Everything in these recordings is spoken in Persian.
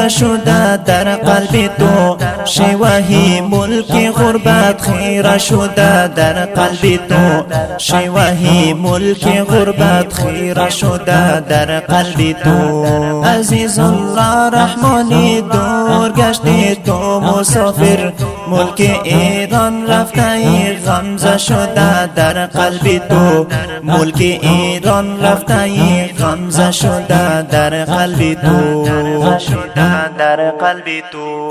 خیره شده در قلب تو، شیوه ملک غربت خیره شده در قلب تو، شیوه ملک غربت خیره شده در قلب تو. عزیز الله رحمانی دور گشتی تو مسافر، ملک ایران رفته غمزه شده در قلب تو، ملک ایران رفته غمزه شده در قلب تو، در قلب تو.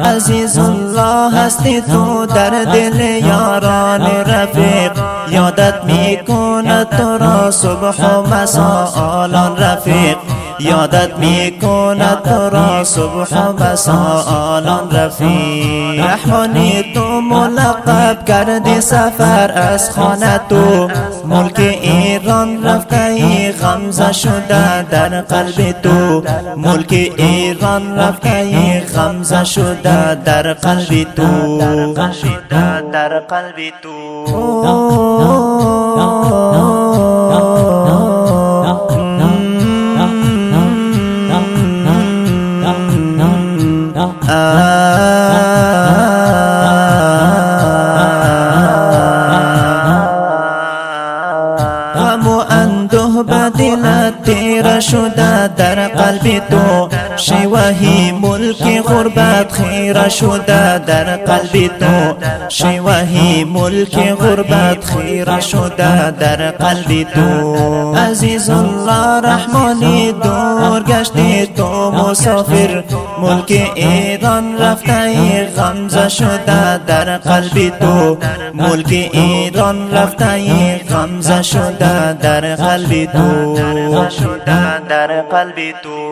عزیز الله هستی تو در دل یاران رفیق، یادت میکند تو را صبح و مسا آلان رفیق، یادت میکند تو را صبح و مسا آلان رفیق. رحمانی تو ملقب کردی سفر از خانه تو، ملک ایران رفته غمزه شده در قلب تو، ملک ایران رفته غمزه شده در قلب تو، در قلب تو. غم و اندوه بدلت تیره شده در قلب تو، شیوه ملک غربت خیره شده در قلب تو، شیوه ملک غربت خیره شده در قلب تو. عزیز الله رحمانی دور گشتی تو مسافر، ملک ایران رفته غمزه شده در قلب تو، ملک ایران رفته غمزه شده در قلب تو، در قلب تو.